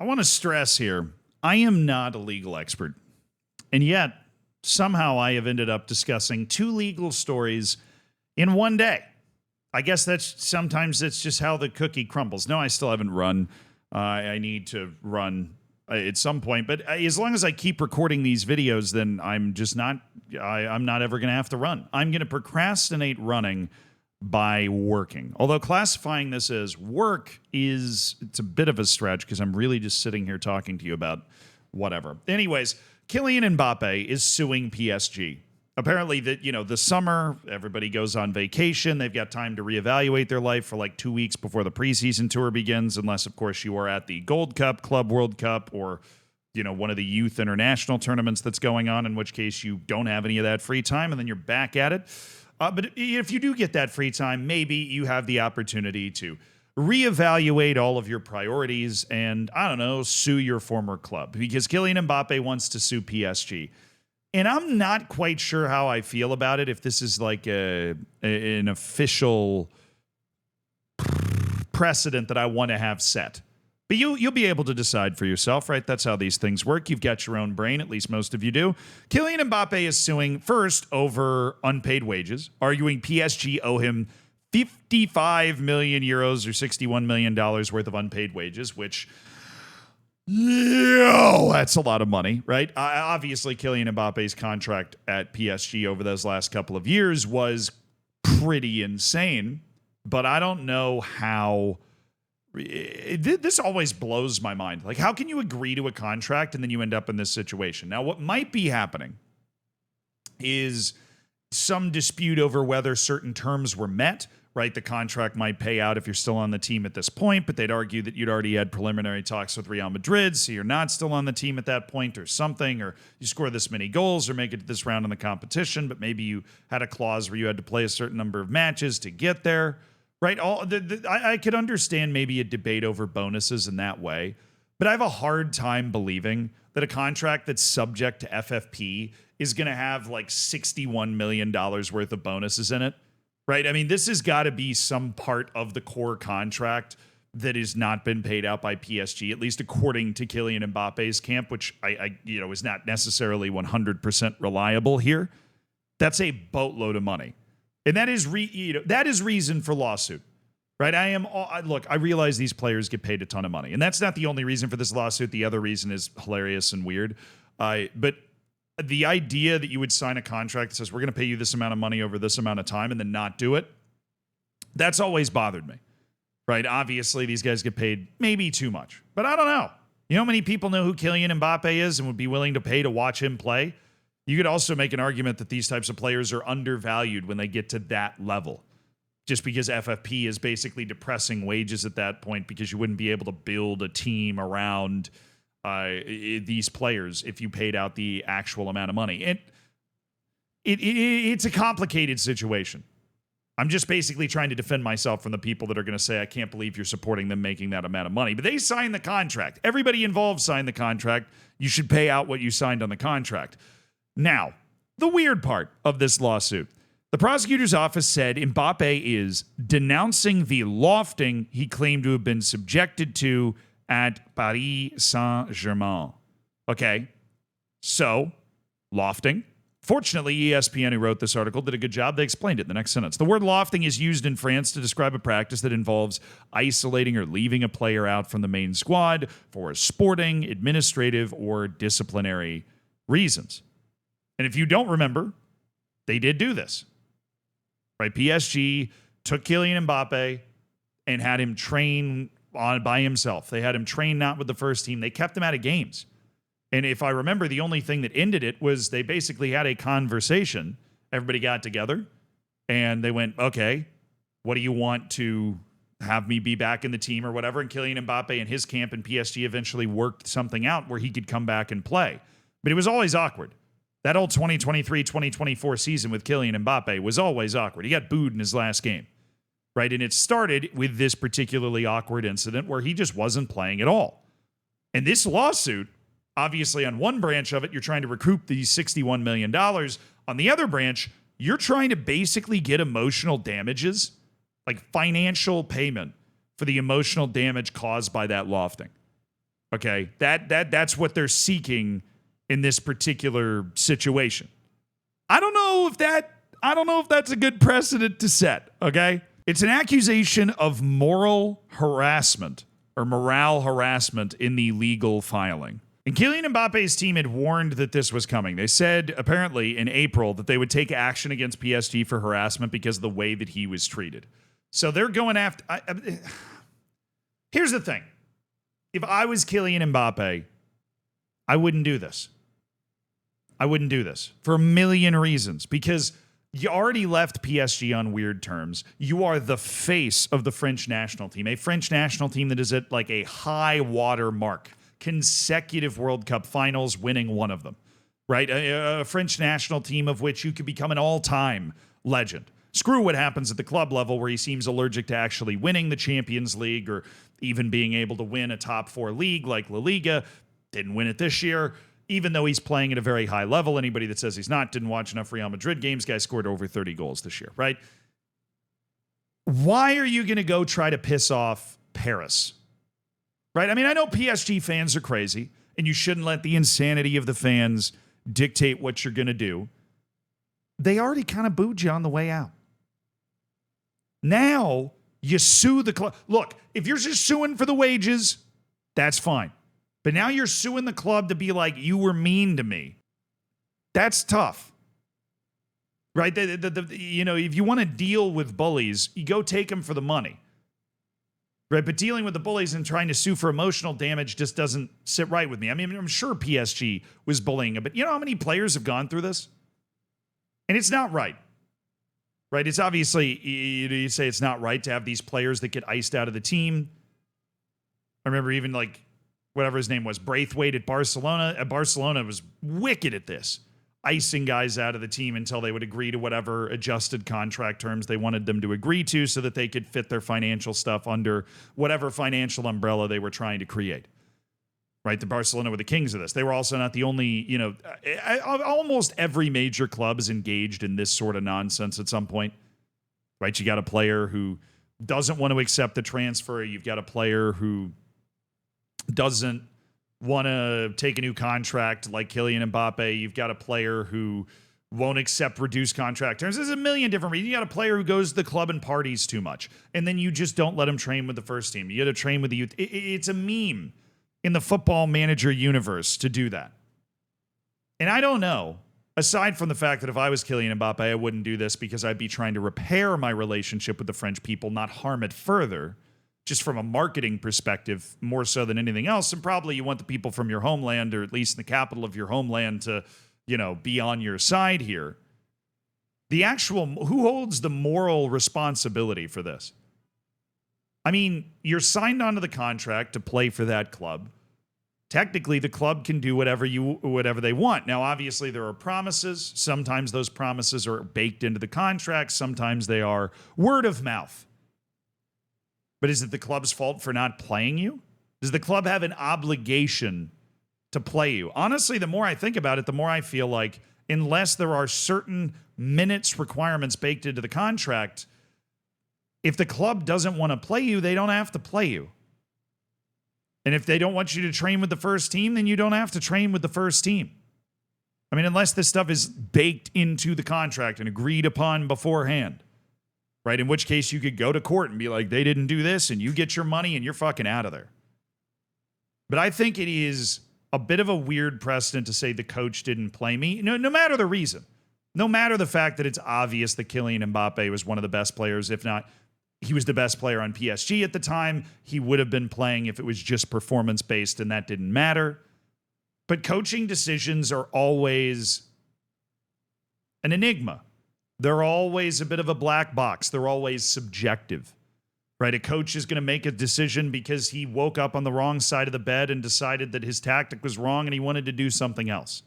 I want to stress here, I am not a legal expert. And yet, somehow I have ended up discussing two legal stories in one day. I guess sometimes it's just how the cookie crumbles. No, I still haven't run. I need to run at some point. But as long as I keep recording these videos, then I'm not ever going to have to run. I'm going to procrastinate running by working. Although classifying this as work it's a bit of a stretch because I'm really just sitting here talking to you about whatever. Anyways, Kylian Mbappé is suing PSG. Apparently, the summer, everybody goes on vacation. They've got time to reevaluate their life for like 2 weeks before the preseason tour begins, unless, of course, you are at the Gold Cup, Club World Cup, or one of the youth international tournaments that's going on, in which case you don't have any of that free time, and then you're back at it. But if you do get that free time, maybe you have the opportunity to reevaluate all of your priorities and, I don't know, sue your former club. Because Kylian Mbappé wants to sue PSG. And I'm not quite sure how I feel about it, if this is like an official precedent that I want to have set. But you'll be able to decide for yourself, right? That's how these things work. You've got your own brain, at least most of you do. Kylian Mbappé is suing first over unpaid wages, arguing PSG owe him 55 million euros or $61 million worth of unpaid wages, which, that's a lot of money, right? Obviously, Kylian Mbappe's contract at PSG over those last couple of years was pretty insane, but I don't know how. This always blows my mind. Like, how can you agree to a contract and then you end up in this situation? Now, what might be happening is some dispute over whether certain terms were met, right? The contract might pay out if you're still on the team at this point, but they'd argue that you'd already had preliminary talks with Real Madrid, so you're not still on the team at that point or something, or you score this many goals or make it to this round in the competition, but maybe you had a clause where you had to play a certain number of matches to get there. Right, I could understand maybe a debate over bonuses in that way, but I have a hard time believing that a contract that's subject to FFP is going to have like $61 million worth of bonuses in it, right? I mean, this has got to be some part of the core contract that has not been paid out by PSG, at least according to Kylian Mbappe's camp, which I is not necessarily 100% reliable here. That's a boatload of money. And that is reason for lawsuit, right? I realize these players get paid a ton of money, and that's not the only reason for this lawsuit. The other reason is hilarious and weird. But the idea that you would sign a contract that says we're going to pay you this amount of money over this amount of time and then not do it, that's always bothered me, right? Obviously, these guys get paid maybe too much, but I don't know. You know how many people know who Kylian Mbappé is and would be willing to pay to watch him play? You could also make an argument that these types of players are undervalued when they get to that level, just because FFP is basically depressing wages at that point, because you wouldn't be able to build a team around these players if you paid out the actual amount of money. It's a complicated situation. I'm just basically trying to defend myself from the people that are going to say, I can't believe you're supporting them making that amount of money. But they signed the contract. Everybody involved signed the contract. You should pay out what you signed on the contract. Now, the weird part of this lawsuit. The prosecutor's office said Mbappé is denouncing the lofting he claimed to have been subjected to at Paris Saint-Germain. Okay, so, lofting. Fortunately, ESPN, who wrote this article, did a good job. They explained it in the next sentence. The word lofting is used in France to describe a practice that involves isolating or leaving a player out from the main squad for sporting, administrative, or disciplinary reasons. And if you don't remember, they did do this, right? PSG took Kylian Mbappé and had him train by himself. They had him train not with the first team. They kept him out of games. And if I remember, the only thing that ended it was they basically had a conversation. Everybody got together and they went, okay, what do you want to have me be back in the team or whatever? And Kylian Mbappé and his camp in PSG eventually worked something out where he could come back and play. But it was always awkward. That old 2023-2024 season with Kylian Mbappé was always awkward. He got booed in his last game, right? And it started with this particularly awkward incident where he just wasn't playing at all. And this lawsuit, obviously on one branch of it, you're trying to recoup these $61 million. On the other branch, you're trying to basically get emotional damages, like financial payment for the emotional damage caused by that lofting. Okay, that's what they're seeking in this particular situation. I don't know if that's a good precedent to set, okay? It's an accusation of moral harassment or morale harassment in the legal filing. And Kylian Mbappe's team had warned that this was coming. They said, apparently, in April, that they would take action against PSG for harassment because of the way that he was treated. So they're going after... Here's the thing. If I was Kylian Mbappe, I wouldn't do this. I wouldn't do this for a million reasons, because you already left PSG on weird terms. You are the face of the French national team, a French national team that is at like a high water mark, consecutive World Cup finals, winning one of them, right? A French national team of which you could become an all-time legend. Screw what happens at the club level where he seems allergic to actually winning the Champions League or even being able to win a top 4 league like La Liga. Didn't win it this year, even though he's playing at a very high level. Anybody that says he's not didn't watch enough Real Madrid games. Guy scored over 30 goals this year, right? Why are you going to go try to piss off Paris? Right? I mean, I know PSG fans are crazy, and you shouldn't let the insanity of the fans dictate what you're going to do. They already kind of booed you on the way out. Now you sue the club. Look, if you're just suing for the wages, that's fine. But now you're suing the club to be like, you were mean to me. That's tough. Right? You know, if you want to deal with bullies, you go take them for the money. Right? But dealing with the bullies and trying to sue for emotional damage just doesn't sit right with me. I mean, I'm sure PSG was bullying, but you know how many players have gone through this? And it's not right. Right? It's obviously, you say it's not right to have these players that get iced out of the team. I remember even like, whatever his name was, Braithwaite at Barcelona. At Barcelona was wicked at this, icing guys out of the team until they would agree to whatever adjusted contract terms they wanted them to agree to so that they could fit their financial stuff under whatever financial umbrella they were trying to create. Right? The Barcelona were the kings of this. They were also not the only, you know, almost every major club is engaged in this sort of nonsense at some point. Right? You got a player who doesn't want to accept the transfer. You've got a player who doesn't want to take a new contract like Kylian Mbappe. You've got a player who won't accept reduced contract terms. There's a million different reasons. You got a player who goes to the club and parties too much, and then you just don't let him train with the first team. You got to train with the youth. It's a meme in the football manager universe to do that. And I don't know, aside from the fact that if I was Kylian Mbappe, I wouldn't do this because I'd be trying to repair my relationship with the French people, not harm it further. Just from a marketing perspective, more so than anything else. And probably you want the people from your homeland, or at least in the capital of your homeland, to, you know, be on your side here. The actual, who holds the moral responsibility for this? I mean, you're signed onto the contract to play for that club. Technically, the club can do whatever they want. Now, obviously, there are promises. Sometimes those promises are baked into the contract. Sometimes they are word of mouth. But is it the club's fault for not playing you? Does the club have an obligation to play you? Honestly, the more I think about it, the more I feel like unless there are certain minutes requirements baked into the contract, if the club doesn't want to play you, they don't have to play you. And if they don't want you to train with the first team, then you don't have to train with the first team. I mean, unless this stuff is baked into the contract and agreed upon beforehand. Right? In which case you could go to court and be like, they didn't do this, and you get your money and you're fucking out of there. But I think it is a bit of a weird precedent to say the coach didn't play me. No matter the reason. No matter the fact that it's obvious that Kylian Mbappe was one of the best players, if not, he was the best player on PSG at the time. He would have been playing if it was just performance-based, and that didn't matter. But coaching decisions are always an enigma. They're always a bit of a black box. They're always subjective, right? A coach is going to make a decision because he woke up on the wrong side of the bed and decided that his tactic was wrong and he wanted to do something else.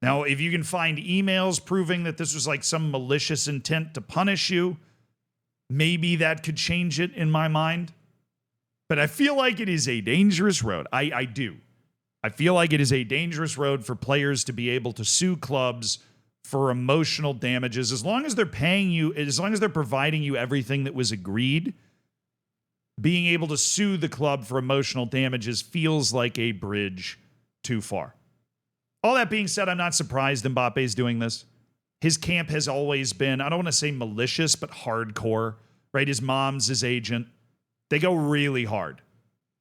Now, if you can find emails proving that this was like some malicious intent to punish you, maybe that could change it in my mind. But I feel like it is a dangerous road. I do. I feel like it is a dangerous road for players to be able to sue clubs for emotional damages, as long as they're paying you, as long as they're providing you everything that was agreed, being able to sue the club for emotional damages feels like a bridge too far. All that being said, I'm not surprised Mbappe's doing this. His camp has always been, I don't want to say malicious, but hardcore, right? His mom's his agent. They go really hard,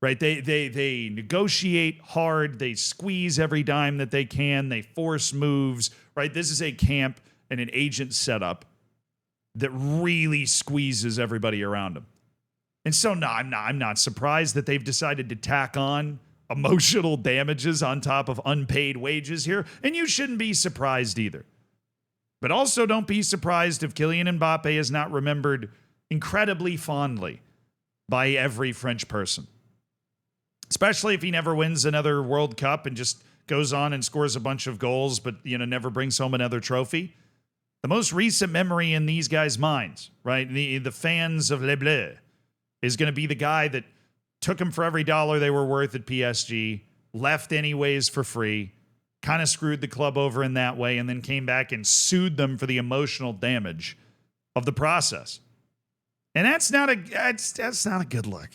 right? They negotiate hard. They squeeze every dime that they can. They force moves, right? This is a camp and an agent setup that really squeezes everybody around him. And so, no, I'm not surprised that they've decided to tack on emotional damages on top of unpaid wages here. And you shouldn't be surprised either. But also don't be surprised if Kylian Mbappe is not remembered incredibly fondly by every French person. Especially if he never wins another World Cup and just goes on and scores a bunch of goals, but never brings home another trophy. The most recent memory in these guys' minds, right? The fans of Les Bleus is going to be the guy that took them for every dollar they were worth at PSG, left anyways for free, kind of screwed the club over in that way, and then came back and sued them for the emotional damage of the process. And that's not a good look.